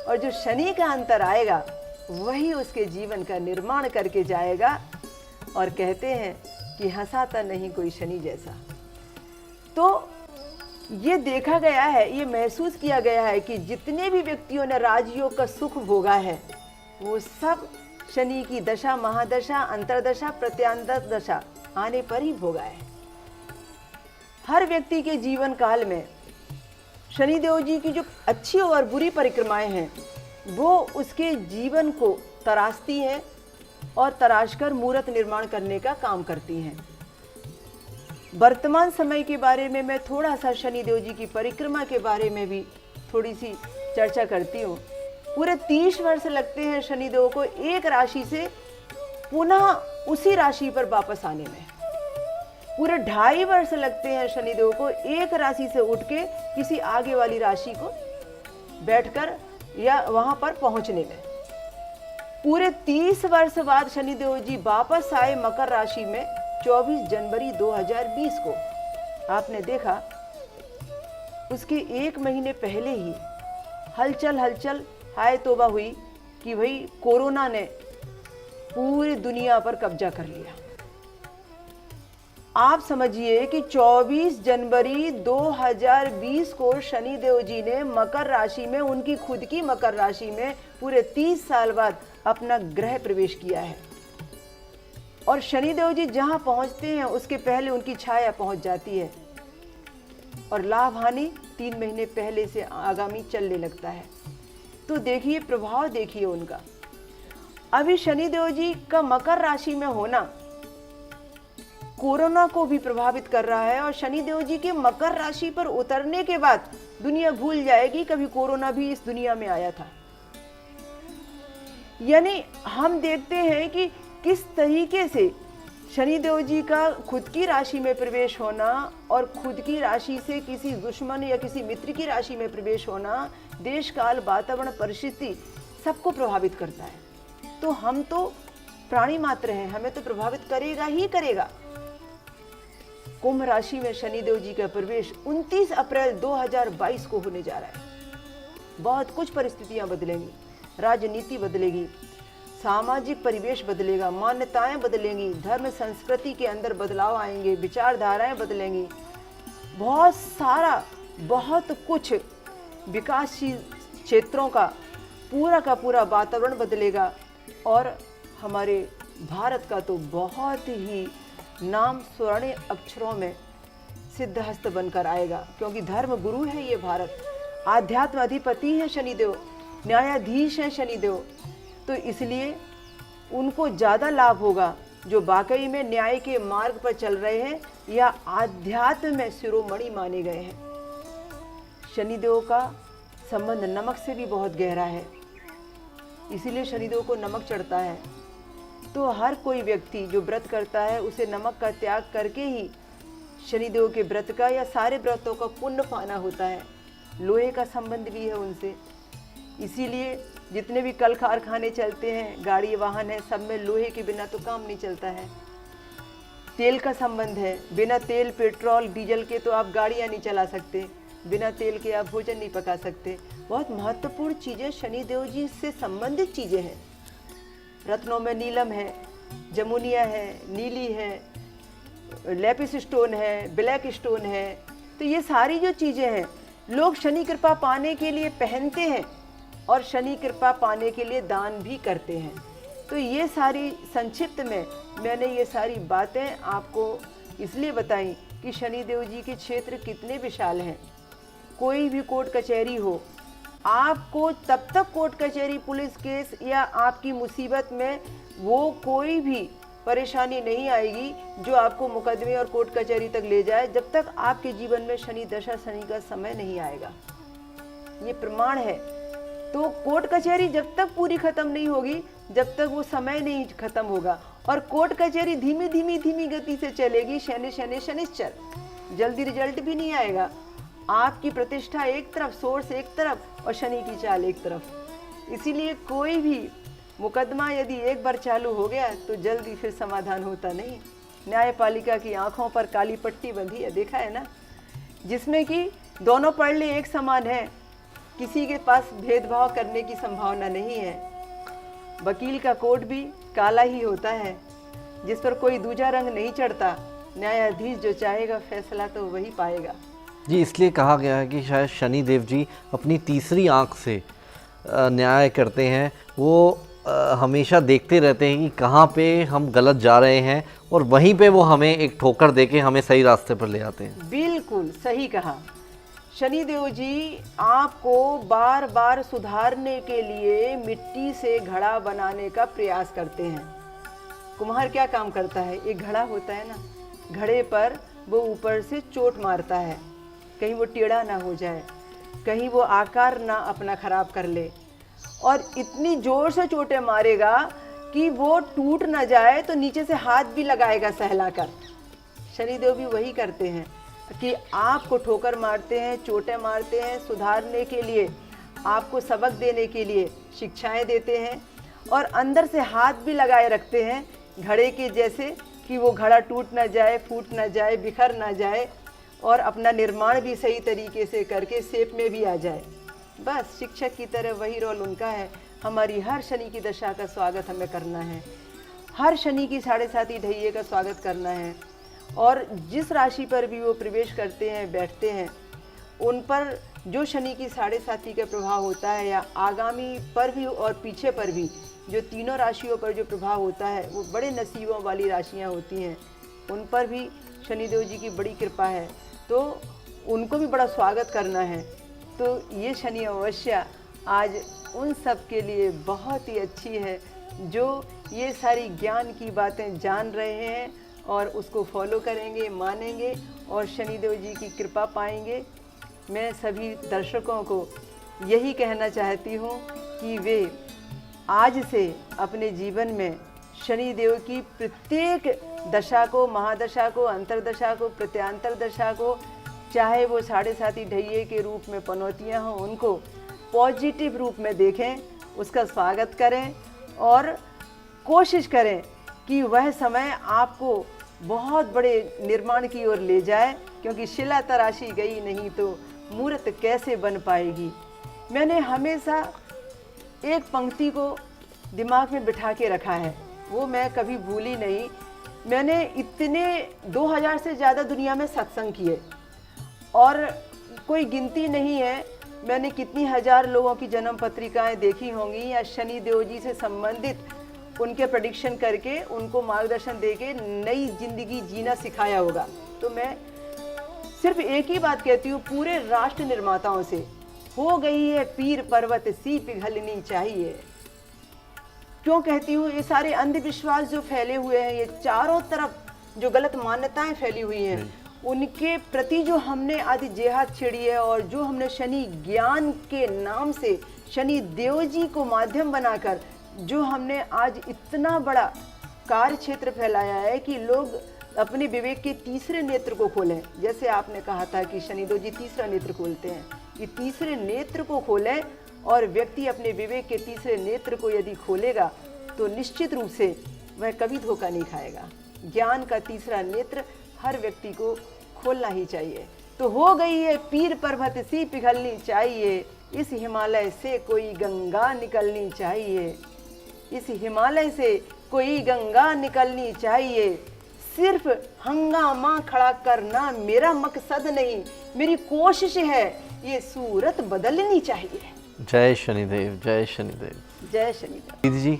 और जो शनि का अंतर आएगा वही उसके जीवन का निर्माण करके जाएगा। और कहते हैं कि हंसाता नहीं कोई शनि जैसा। तो ये देखा गया है, ये महसूस किया गया है कि जितने भी व्यक्तियों ने राजयोग का सुख भोगा है वो सब शनि की दशा, महादशा, अंतरदशा, प्रत्यांतर दशा आने पर ही भोगा है। हर व्यक्ति के जीवन काल में शनिदेव जी की जो अच्छी और बुरी परिक्रमाएं हैं वो उसके जीवन को तराशती हैं और तराशकर मूर्त निर्माण करने का काम करती हैं। वर्तमान समय के बारे में मैं थोड़ा सा शनिदेव जी की परिक्रमा के बारे में भी थोड़ी सी चर्चा करती हूँ। पूरे 30 वर्ष लगते हैं शनिदेव को एक राशि से पुनः उसी राशि पर वापस आने में। पूरे 2.5 वर्ष लगते हैं शनिदेव को एक राशि से उठ के किसी आगे वाली राशि को बैठकर या वहां पर पहुंचने में। पूरे 30 वर्ष बाद शनिदेव जी वापस आए मकर राशि में 24 जनवरी 2020 को। आपने देखा उसके 1 महीने पहले ही हलचल हाय तौबा हुई कि भाई कोरोना ने पूरी दुनिया पर कब्जा कर लिया। आप समझिए कि 24 जनवरी 2020 को शनिदेव जी ने मकर राशि में, उनकी खुद की मकर राशि में पूरे 30 साल बाद अपना ग्रह प्रवेश किया है। और शनिदेव जी जहां पहुंचते हैं उसके पहले उनकी छाया पहुंच जाती है और लाभ हानि 3 महीने पहले से आगामी चलने लगता है। तो देखिए प्रभाव, देखिए उनका। अभी शनिदेव जी का मकर राशि में होना कोरोना को भी प्रभावित कर रहा है, और शनिदेव जी के मकर राशि पर उतरने के बाद दुनिया भूल जाएगी कभी कोरोना भी इस दुनिया में आया था। यानी हम देखते हैं कि किस तरीके से शनिदेव जी का खुद की राशि में प्रवेश होना और खुद की राशि से किसी दुश्मन या किसी मित्र की राशि में प्रवेश होना, देश काल, वातावरण, परिस्थिति सबको प्रभावित करता है। तो हम तो प्राणी मात्र हैं, हमें तो प्रभावित करेगा ही करेगा। कुंभ राशि में शनिदेव जी का प्रवेश 29 अप्रैल 2022 को होने जा रहा है। बहुत कुछ परिस्थितियां बदलेंगी, राजनीति बदलेगी, सामाजिक परिवेश बदलेगा, मान्यताएं बदलेंगी, धर्म संस्कृति के अंदर बदलाव आएंगे, विचारधाराएं बदलेंगी, बहुत सारा, बहुत कुछ विकासशील क्षेत्रों का पूरा वातावरण बदलेगा। और हमारे भारत का तो बहुत ही नाम स्वर्ण अक्षरों में सिद्धहस्त बनकर आएगा, क्योंकि धर्म गुरु है ये भारत, आध्यात्म अधिपति है शनिदेव, न्यायाधीश है शनिदेव। तो इसलिए उनको ज़्यादा लाभ होगा जो वाकई में न्याय के मार्ग पर चल रहे हैं या आध्यात्म में शिरोमणि माने गए हैं। शनिदेव का संबंध नमक से भी बहुत गहरा है, इसीलिए शनिदेव को नमक चढ़ता है। तो हर कोई व्यक्ति जो व्रत करता है उसे नमक का त्याग करके ही शनिदेव के व्रत का या सारे व्रतों का पुण्य पाना होता है। लोहे का संबंध भी है उनसे, इसीलिए जितने भी कल कारखाने चलते हैं, गाड़ी वाहन है, सब में लोहे के बिना तो काम नहीं चलता है। तेल का संबंध है, बिना तेल, पेट्रोल, डीजल के तो आप गाड़ियाँ नहीं चला सकते, बिना तेल के आप भोजन नहीं पका सकते। बहुत महत्वपूर्ण चीज़ें शनिदेव जी से संबंधित चीज़ें हैं। रत्नों में नीलम है, जमुनिया है, नीली है, लेपिस स्टोन है, ब्लैक स्टोन है। तो ये सारी जो चीज़ें हैं लोग शनि कृपा पाने के लिए पहनते हैं और शनि कृपा पाने के लिए दान भी करते हैं। तो ये सारी संक्षिप्त में मैंने ये सारी बातें आपको इसलिए बताई कि शनिदेव जी के क्षेत्र कितने विशाल हैं। कोई भी कोर्ट कचहरी हो, आपको तब तक कोर्ट कचहरी पुलिस केस या आपकी मुसीबत में वो कोई भी परेशानी नहीं आएगी जो आपको मुकदमे और कोर्ट कचहरी तक ले जाए, जब तक आपके जीवन में शनि दशा शनि का समय नहीं आएगा। ये प्रमाण है। तो कोर्ट कचहरी जब तक पूरी खत्म नहीं होगी, जब तक वो समय नहीं खत्म होगा। और कोर्ट कचहरी धीमी गति से चलेगी, शनिश्चर, जल्दी रिजल्ट भी नहीं आएगा। आपकी प्रतिष्ठा एक तरफ, सोर्स एक तरफ और शनि की चाल एक तरफ। इसीलिए कोई भी मुकदमा यदि एक बार चालू हो गया तो जल्दी फिर समाधान होता नहीं। न्यायपालिका की आंखों पर काली पट्टी बंधी है, देखा है ना, जिसमें कि दोनों पड़ले एक समान है, किसी के पास भेदभाव करने की संभावना नहीं है। वकील का कोट भी काला ही होता है, जिस पर कोई दूजा रंग नहीं चढ़ता। न्यायाधीश जो चाहेगा फैसला तो वही पाएगा। जी, इसलिए कहा गया है कि शायद शनि देव जी अपनी तीसरी आंख से न्याय करते हैं। वो हमेशा देखते रहते हैं कि कहाँ पे हम गलत जा रहे हैं और वहीं पे वो हमें एक ठोकर देके हमें सही रास्ते पर ले आते हैं। बिल्कुल सही कहा। शनिदेव जी आपको बार बार सुधारने के लिए मिट्टी से घड़ा बनाने का प्रयास करते हैं। कुम्हार क्या काम करता है, एक घड़ा होता है ना, घड़े पर वो ऊपर से चोट मारता है, कहीं वो टेढ़ा ना हो जाए, कहीं वो आकार ना अपना खराब कर ले, और इतनी जोर से चोटें मारेगा कि वो टूट ना जाए, तो नीचे से हाथ भी लगाएगा सहलाकर। शनिदेव भी वही करते हैं कि आपको ठोकर मारते हैं, चोटें मारते हैं, सुधारने के लिए, आपको सबक देने के लिए शिक्षाएं देते हैं, और अंदर से हाथ भी लगाए रखते हैं घड़े के जैसे, कि वो घड़ा टूट ना जाए, फूट ना जाए, बिखर ना जाए, और अपना निर्माण भी सही तरीके से करके शेप में भी आ जाए। बस शिक्षक की तरह वही रोल उनका है। हमारी हर शनि की दशा का स्वागत हमें करना है, हर शनि की 7.5 ढैये का स्वागत करना है, और जिस राशि पर भी वो प्रवेश करते हैं, बैठते हैं, उन पर जो शनि की 7.5 का प्रभाव होता है, या आगामी पर भी और पीछे पर भी जो तीनों राशियों पर जो प्रभाव होता है, वो बड़े नसीबों वाली राशियाँ होती हैं। उन पर भी शनिदेव जी की बड़ी कृपा है, तो उनको भी बड़ा स्वागत करना है। तो ये शनि अमावस्या आज उन सब के लिए बहुत ही अच्छी है जो ये सारी ज्ञान की बातें जान रहे हैं और उसको फॉलो करेंगे, मानेंगे और शनिदेव जी की कृपा पाएंगे। मैं सभी दर्शकों को यही कहना चाहती हूँ कि वे आज से अपने जीवन में शनिदेव की प्रत्येक दशा को, महादशा को, अंतरदशा को, प्रत्यांतर दशा को, चाहे वो 7.5 ढैये के रूप में पनौतियाँ हों, उनको पॉजिटिव रूप में देखें, उसका स्वागत करें और कोशिश करें कि वह समय आपको बहुत बड़े निर्माण की ओर ले जाए, क्योंकि शिला तराशी गई नहीं तो मूर्त कैसे बन पाएगी। मैंने हमेशा एक पंक्ति को दिमाग में बिठा के रखा है, वो मैं कभी भूली नहीं। मैंने इतने 2000 से ज़्यादा दुनिया में सत्संग किए और कोई गिनती नहीं है। मैंने कितनी हजार लोगों की जन्म पत्रिकाएं देखी होंगी या शनि देव जी से संबंधित उनके प्रेडिक्शन करके उनको मार्गदर्शन देके नई जिंदगी जीना सिखाया होगा। तो मैं सिर्फ एक ही बात कहती हूँ पूरे राष्ट्र निर्माताओं से, हो गई है पीर पर्वत सी पिघलनी चाहिए। क्यों कहती हूँ? ये सारे अंधविश्वास जो फैले हुए हैं, ये चारों तरफ जो गलत मान्यताएं फैली हुई हैं, उनके प्रति जो हमने आदि जेहाद छेड़ी है और जो हमने शनि ज्ञान के नाम से शनि देव जी को माध्यम बनाकर जो हमने आज इतना बड़ा कार्य क्षेत्र फैलाया है कि लोग अपने विवेक के तीसरे नेत्र को खोलें। जैसे आपने कहा था कि शनिदेव जी तीसरा नेत्र खोलते हैं, कि तीसरे नेत्र को खोलें और व्यक्ति अपने विवेक के तीसरे नेत्र को यदि खोलेगा तो निश्चित रूप से वह कभी धोखा नहीं खाएगा। ज्ञान का तीसरा नेत्र हर व्यक्ति को खोलना ही चाहिए। तो हो गई है पीर पर्वत सी पिघलनी चाहिए, इस हिमालय से कोई गंगा निकलनी चाहिए, इस हिमालय से कोई गंगा निकलनी चाहिए। सिर्फ हंगामा खड़ा करना मेरा मकसद नहीं, मेरी कोशिश है ये सूरत बदलनी चाहिए। जय शनिदेव, जय शनिदेव। जय शनिदेव। दीदी जी,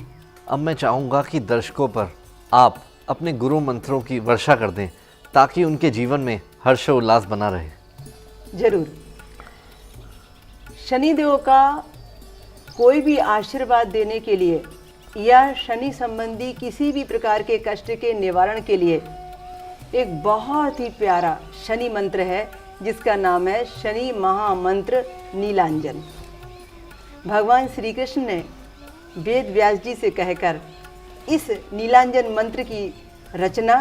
अब मैं चाहूँगा कि दर्शकों पर आप अपने गुरु मंत्रों की वर्षा कर दें ताकि उनके जीवन में हर्षोल्लास बना रहे। जरूर। शनिदेव का कोई भी आशीर्वाद देने के लिए या शनि संबंधी किसी भी प्रकार के कष्ट के निवारण के लिए एक बहुत ही प्यारा शनि मंत्र है जिसका नाम है शनि महामंत्र नीलांजन। भगवान श्री कृष्ण ने वेद व्यास जी से कहकर इस नीलांजन मंत्र की रचना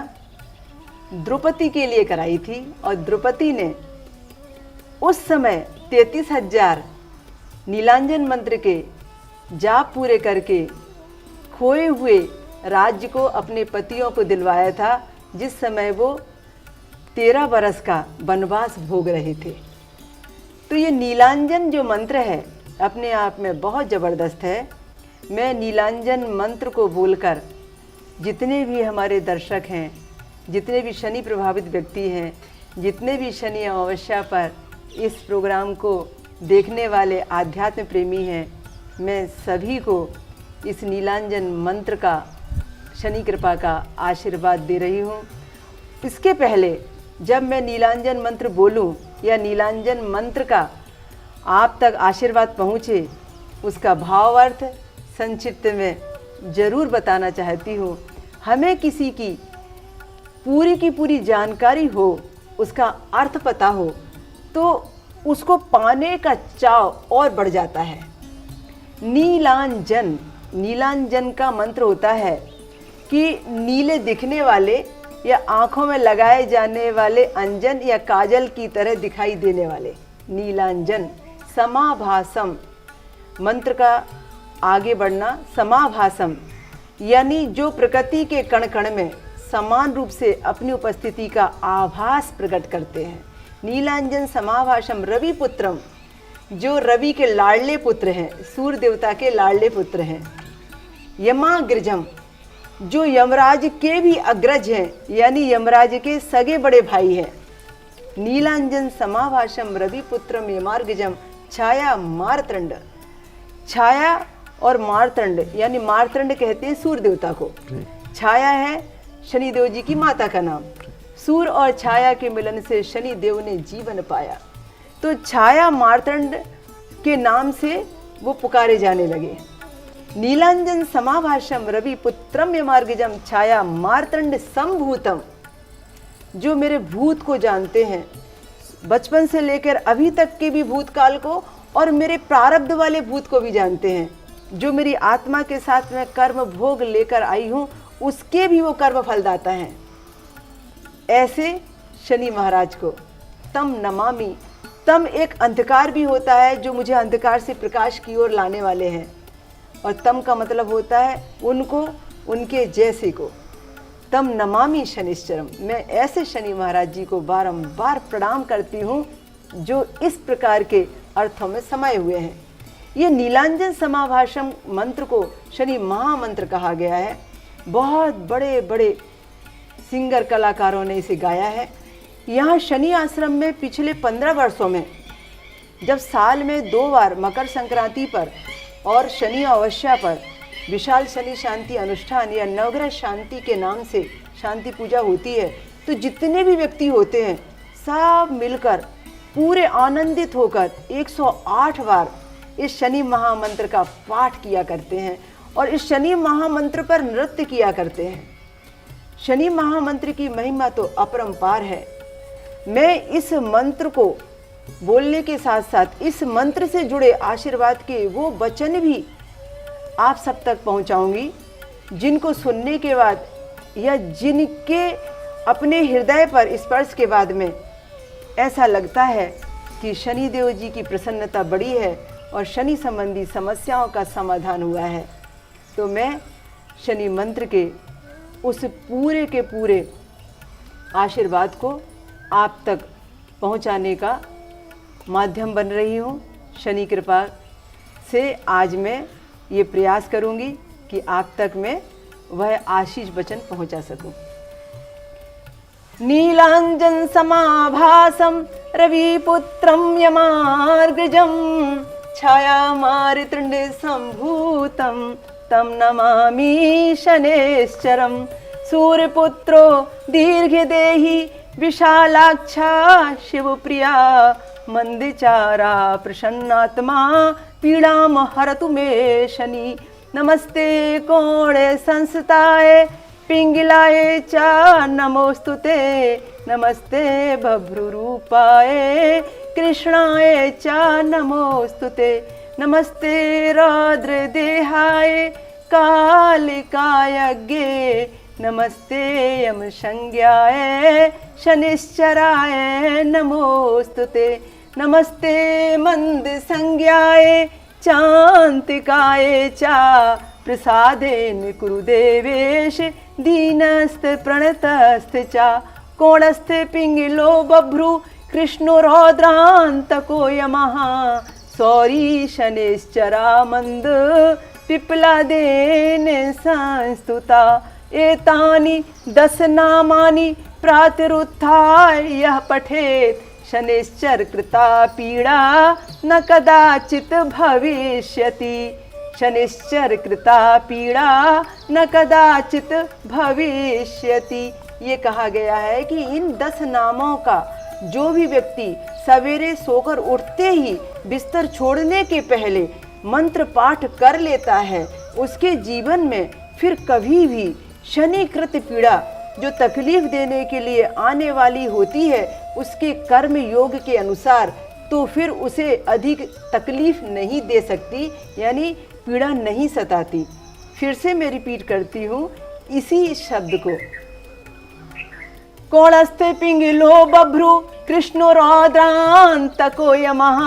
द्रौपदी के लिए कराई थी और द्रौपदी ने उस समय 33,000 नीलांजन मंत्र के जाप पूरे करके खोए हुए राज्य को अपने पतियों को दिलवाया था जिस समय वो 13 बरस का वनवास भोग रहे थे। तो ये नीलांजन जो मंत्र है अपने आप में बहुत ज़बरदस्त है। मैं नीलांजन मंत्र को बोलकर जितने भी हमारे दर्शक हैं, जितने भी शनि प्रभावित व्यक्ति हैं, जितने भी शनि अमावस्या पर इस प्रोग्राम को देखने वाले आध्यात्म प्रेमी हैं, मैं सभी को इस नीलांजन मंत्र का शनि कृपा का आशीर्वाद दे रही हूँ। इसके पहले जब मैं नीलांजन मंत्र बोलूँ या नीलांजन मंत्र का आप तक आशीर्वाद पहुँचे, उसका भावार्थ संक्षिप्त में ज़रूर बताना चाहती हूँ। हमें किसी की पूरी जानकारी हो, उसका अर्थ पता हो, तो उसको पाने का चाव और बढ़ जाता है। नीलांजन, नीलांजन का मंत्र होता है कि नीले दिखने वाले या आँखों में लगाए जाने वाले अंजन या काजल की तरह दिखाई देने वाले नीलांजन। समाभासम मंत्र का आगे बढ़ना, समाभासम यानी जो प्रकृति के कण कण में समान रूप से अपनी उपस्थिति का आभास प्रकट करते हैं। नीलांजन समाभासम रवि पुत्रम, जो रवि के लाडले पुत्र हैं, सूर्य देवता के लाडले पुत्र हैं। यमाग्रजम, जो यमराज के भी अग्रज हैं यानी यमराज के सगे बड़े भाई हैं। नीलांजन समाभासम रवि पुत्रम यमाग्रजम छाया मारतंड। छाया और मारतंड यानी मारतंड कहते हैं सूर्य देवता को। छाया है शनिदेव जी की माता का नाम। सूर्य और छाया के मिलन से शनिदेव ने जीवन पाया, तो छाया मारतंड के नाम से वो पुकारे जाने लगे। नीलांजन समाभाषम रवि पुत्रम यमार्गजम छाया मारतंड संभूतम, जो मेरे भूत को जानते हैं, बचपन से लेकर अभी तक के भी भूतकाल को और मेरे प्रारब्ध वाले भूत को भी जानते हैं, जो मेरी आत्मा के साथ मैं कर्म भोग लेकर आई हूँ उसके भी वो कर्म फलदाता हैं। ऐसे शनि महाराज को तम नमामि, तम एक अंधकार भी होता है जो मुझे अंधकार से प्रकाश की ओर लाने वाले हैं, और तम का मतलब होता है उनको, उनके जैसे को। तम नमामि शनिश्चरम, मैं ऐसे शनि महाराज जी को बारंबार प्रणाम करती हूँ जो इस प्रकार के अर्थों में समाये हुए हैं। ये नीलांजन समाभाषम मंत्र को शनि महामंत्र कहा गया है। बहुत बड़े बड़े सिंगर कलाकारों ने इसे गाया है। यहाँ शनि आश्रम में पिछले 15 वर्षों में जब साल में 2 बार मकर संक्रांति पर और शनि अमावस्या पर विशाल शनि शांति अनुष्ठान या नवग्रह शांति के नाम से शांति पूजा होती है, तो जितने भी व्यक्ति होते हैं सब मिलकर पूरे आनंदित होकर 108 बार इस शनि महामंत्र का पाठ किया करते हैं और इस शनि महामंत्र पर नृत्य किया करते हैं। शनि महामंत्र की महिमा तो अपरंपार है। मैं इस मंत्र को बोलने के साथ साथ इस मंत्र से जुड़े आशीर्वाद के वो वचन भी आप सब तक पहुंचाऊंगी, जिनको सुनने के बाद या जिनके अपने हृदय पर स्पर्श के बाद में ऐसा लगता है कि शनि देव जी की प्रसन्नता बढ़ी है और शनि संबंधी समस्याओं का समाधान हुआ है। तो मैं शनि मंत्र के उस पूरे के पूरे आशीर्वाद को आप तक पहुंचाने का माध्यम बन रही हूं। शनि कृपा से आज मैं ये प्रयास करूंगी कि आप तक मैं वह आशीष वचन पहुंचा सकूं। नीलांजन समाभासम रविपुत्रम यमार्गजम छाया मारितृण्ड सम्भूतं तं नमामि शनैश्चरम् सूर्यपुत्रो दीर्घदेही विशालाक्षा शिवप्रिया मंदचारा प्रसन्नात्मा पीड़ाम हरतु मे शनि नमस्ते कोणे संस्ताय पिंगलाय च नमोस्तुते नमस्ते बभ्रुरूपाय कृष्णाय च नमोस्तुते नमस्ते रौद्रदेहाय कालिकायज्ञे नमस्ते यम संज्ञाय शनिश्चराय नमोस्तुते नमस्ते मंद संज्ञाय चांतिकाय चा प्रसादेन कुरुदेवेश दीनस्थ प्रणतस्थ चा कोणस्थ पिंगलो बभ्रु कृष्णो रौद्रांतको यमः सौरी शनिश्चरा मंद पिप्लादेन संस्तुता एतानि 10 नामानि प्रातरुत्थाय यः पठेत् शनिश्चर कृता पीड़ा न कदाचित भविष्यति शनिश्चर कृता पीड़ा न कदाचित भविष्यति। ये कहा गया है कि इन 10 नामों का जो भी व्यक्ति सवेरे सोकर उठते ही बिस्तर छोड़ने के पहले मंत्र पाठ कर लेता है उसके जीवन में फिर कभी भी शनिकृत पीड़ा जो तकलीफ देने के लिए आने वाली होती है उसके कर्म योग के अनुसार तो फिर उसे अधिक तकलीफ नहीं दे सकती, यानी पीड़ा नहीं सताती। फिर से मैं रिपीट करती हूँ इसी शब्द को। कोणस्थे पिंगलो बभ्रु कृष्णो रौद्रांतको यमः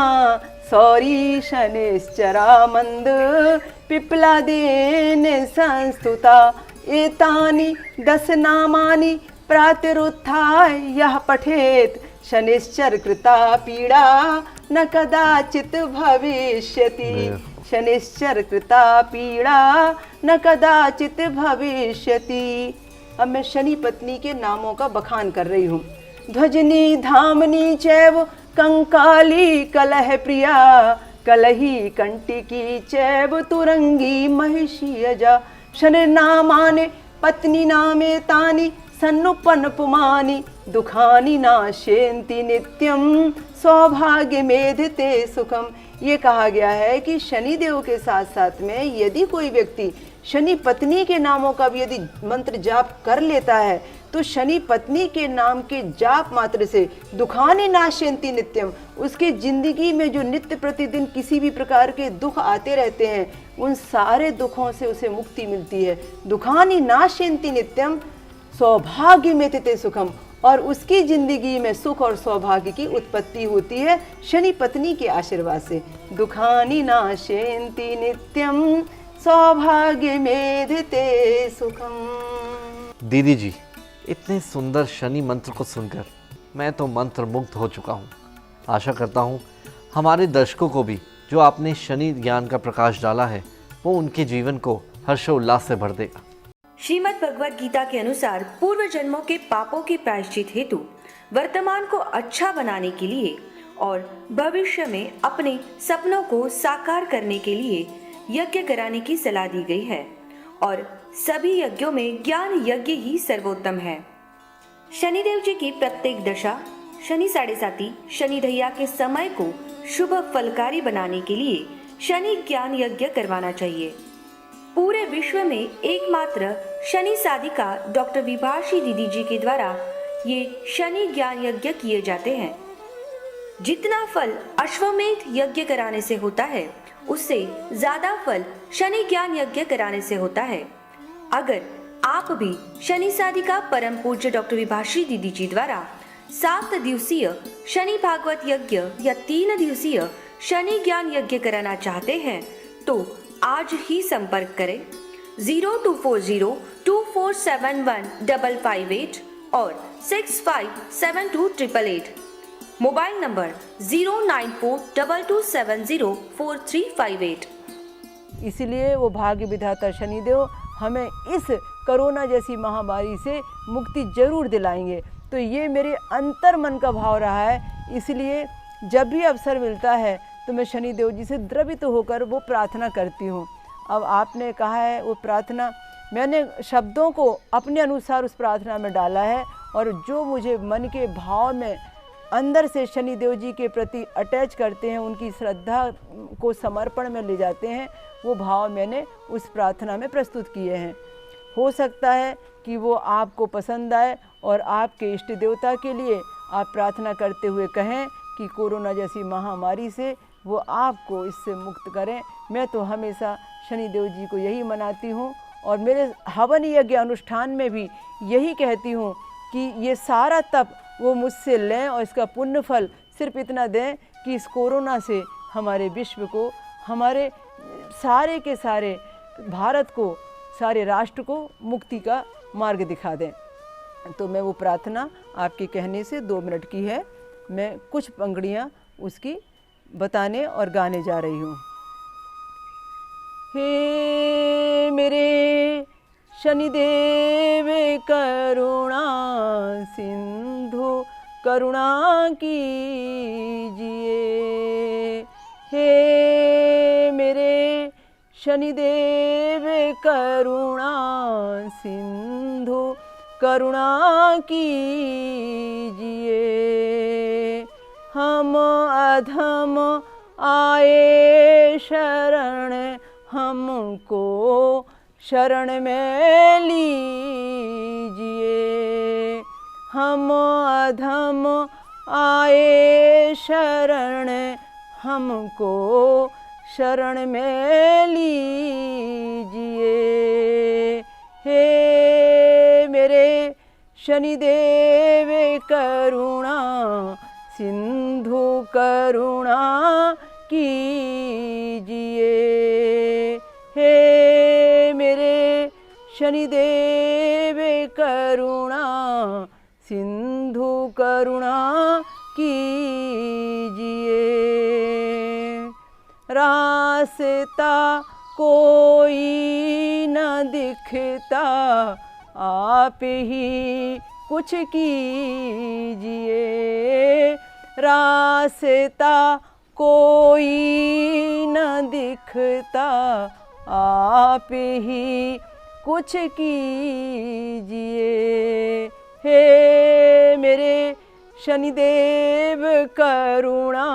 सौरी शनिश्चरा मंद पिप्लादेन संस्तुता एतानि 10 नामानि प्रातरुत्थाय यः पठेत् शनिश्चर कृता पीड़ा न कदाचित भविष्यति शनिश्चर कृता पीड़ा न कदाचित भविष्यति। अब मैं शनि पत्नी के नामों का बखान कर रही हूँ। ध्वजनी धामनी चैव कंकाली कलह प्रिया कलही कंटिकी चैव तुरंगी महिषी अजा शनि नामाने पत्नी नामे तानि सन्नुपन पुमानि दुखानि नाशेन्ति नित्यम सौभाग्य मेधते सुखम। ये कहा गया है कि शनि देव के साथ साथ में यदि कोई व्यक्ति शनि पत्नी के नामों का भी यदि मंत्र जाप कर लेता है तो शनि पत्नी के नाम के जाप मात्र से दुखानि नाशयन्ति नित्यम, उसकी जिंदगी में जो नित्य प्रतिदिन किसी भी प्रकार के दुख आते रहते हैं उन सारे दुखों से उसे मुक्ति मिलती है। दुखानि नाशयन्ति नित्यम सौभाग्य मेधते सुखम, और उसकी जिंदगी में सुख और सौभाग्य की उत्पत्ति होती है शनि पत्नी के आशीर्वाद से। दुखानि नाशयन्ति नित्यम सौभाग्य मेधते सुखम। दीदी जी, इतने सुंदर शनि मंत्र को सुनकर मैं तो मंत्र मुग्ध हो चुका हूँ। आशा करता हूँ हमारे दर्शकों को भी जो आपने शनि ज्ञान का प्रकाश डाला है वो उनके जीवन को हर्षोल्लास से भर देगा। श्रीमद् भगवद गीता के अनुसार पूर्व जन्मों के पापों के प्रायश्चित हेतु वर्तमान को अच्छा बनाने के लिए और भविष्य में अपने सपनों को साकार करने के लिए यज्ञ कराने की सलाह दी गई है और सभी यज्ञों में ज्ञान यज्ञ ही सर्वोत्तम है। शनिदेव जी की प्रत्येक दशा शनि 7.5 शनि ढैया के समय को शुभ फलकारी बनाने के लिए शनि ज्ञान यज्ञ करवाना चाहिए। पूरे विश्व में एकमात्र शनि साधिका डॉक्टर विभाश्री दीदी जी के द्वारा ये शनि ज्ञान यज्ञ किए जाते हैं। जितना फल अश्वमेध यज्ञ कराने से होता है उससे ज्यादा फल शनि ज्ञान यज्ञ कराने से होता है। अगर आप भी शनि साधिका परम पूज्य डॉक्टर विभाश्री दीदी जी द्वारा 7 दिवसीय शनि भागवत यज्ञ या 3 दिवसीय शनि ज्ञान यज्ञ कराना चाहते हैं तो आज ही संपर्क करें 0240247155 और 65728888। Mobile number 09422704358। इसलिए वो भाग्य विधाता शनिदेव हमें इस कोरोना जैसी महामारी से मुक्ति जरूर दिलाएंगे। तो ये मेरे अंतर मन का भाव रहा है, इसलिए जब भी अवसर मिलता है तो मैं शनिदेव जी से द्रवित होकर वो प्रार्थना करती हूँ। अब आपने कहा है वो प्रार्थना, मैंने शब्दों को अपने अनुसार उस प्रार्थना में डाला है, और जो मुझे मन के भाव में अंदर से शनिदेव जी के प्रति अटैच करते हैं, उनकी श्रद्धा को समर्पण में ले जाते हैं, वो भाव मैंने उस प्रार्थना में प्रस्तुत किए हैं। हो सकता है कि वो आपको पसंद आए और आपके इष्ट देवता के लिए आप प्रार्थना करते हुए कहें कि कोरोना जैसी महामारी से वो आपको इससे मुक्त करें। मैं तो हमेशा शनिदेव जी को यही मनाती हूँ, और मेरे हवन यज्ञ अनुष्ठान में भी यही कहती हूँ कि ये सारा तप वो मुझसे लें और इसका पुण्य फल सिर्फ इतना दें कि इस कोरोना से हमारे विश्व को, हमारे सारे के सारे भारत को, सारे राष्ट्र को मुक्ति का मार्ग दिखा दें। तो मैं वो प्रार्थना आपके कहने से 2 मिनट की है, मैं कुछ पंक्तियाँ उसकी बताने और गाने जा रही हूँ। हे मेरे शनिदेव करुणा सिंधु करुणा कीजिए, हे मेरे शनिदेव करुणा सिंधु करुणा कीजिए। हम अधम आए शरण, हमको शरण में लीजिए। हम अधम आए शरण, हमको शरण में लीजिए। हे मेरे शनिदेव करुणा सिंधु करुणा कीजिए। हे मेरे शनिदेव करुणा सिंधु करुणा कीजिए। रास्ता कोई न दिखता, आप ही कुछ कीजिए। रास्ता कोई न दिखता, आप ही कुछ कीजिए। हे मेरे शनिदेव करुणा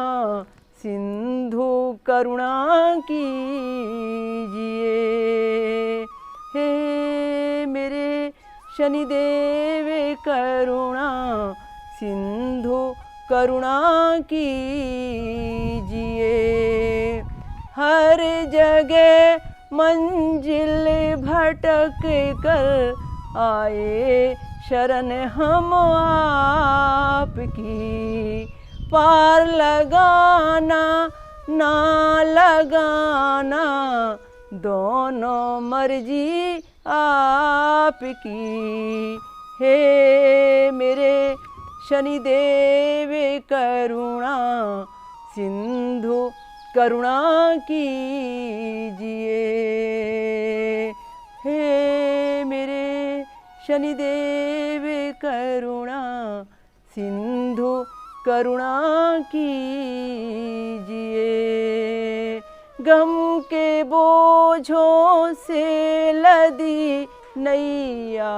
सिंधु करुणा कीजिए। हे मेरे शनिदेव करुणा सिंधु करुणा कीजिए। हर जगह मंजिल भटक कर आए शरण हम आपकी। पार लगाना ना लगाना दोनों मर्जी आपकी। हे मेरे शनिदेव करुणा सिंधु करुणा कीजिए। हे मेरे शनिदेव करुणा सिंधु करुणा कीजिए। गम के बोझों से लदी नैया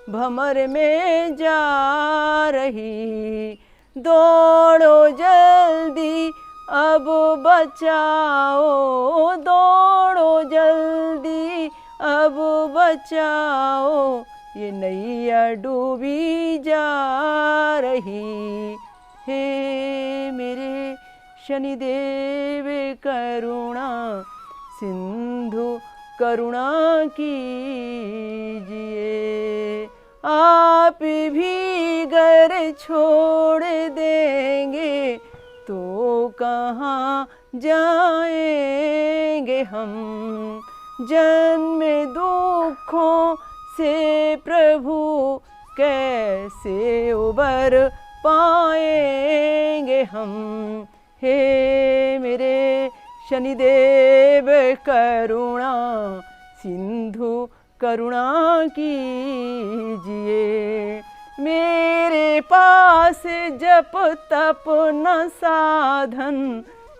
भंवर में जा रही। दौड़ो जल्दी अब बचाओ, दौड़ो जल्दी अब बचाओ, ये नैया डूबी जा रही। हे मेरे शनिदेव करुणा सिंधु करुणा कीजिए। आप भी घर छोड़ देंगे तो कहाँ जाएंगे हम। जन्म दुखों से प्रभु कैसे उबर पाएंगे हम। हे मेरे शनिदेव करुणा सिंधु करुणा कीजिए। मेरे पास जप तप न साधन,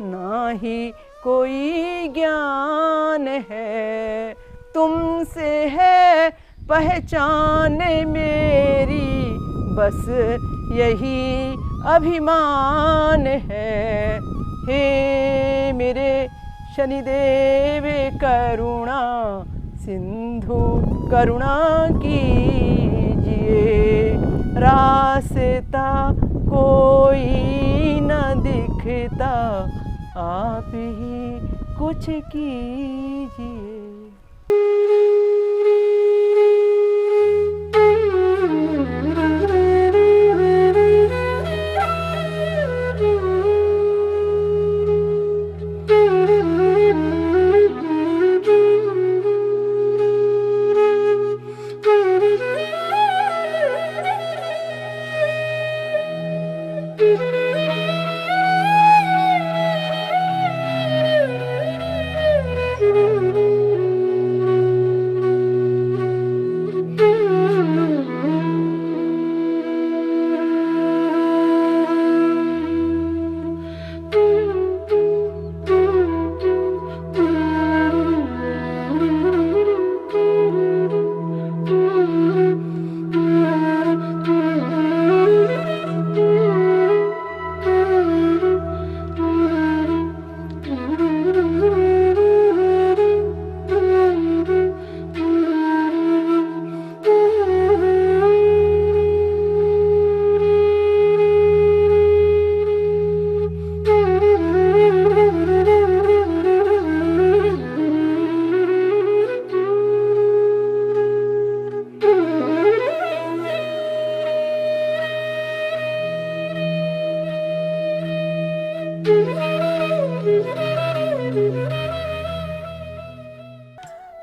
नाही कोई ज्ञान है, तुमसे है पहचान मेरी, बस यही अभिमान है। हे मेरे शनिदेव करुणा सिंधु करुणा कीजिए, रास्ता कोई न दिखता, आप ही कुछ कीजिए।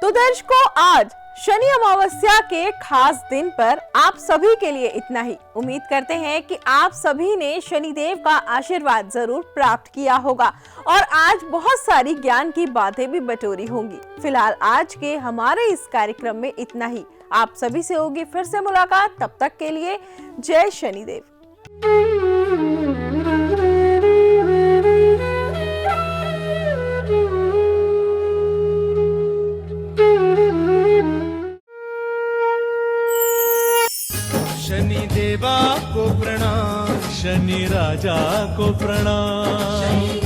तो दर्शकों, आज शनि अमावस्या के खास दिन पर आप सभी के लिए इतना ही। उम्मीद करते हैं कि आप सभी ने शनिदेव का आशीर्वाद जरूर प्राप्त किया होगा और आज बहुत सारी ज्ञान की बातें भी बटोरी होंगी। फिलहाल आज के हमारे इस कार्यक्रम में इतना ही। आप सभी से होगी फिर से मुलाकात, तब तक के लिए जय शनिदेव। शनि देवा को प्रणाम, शनि राजा को प्रणाम।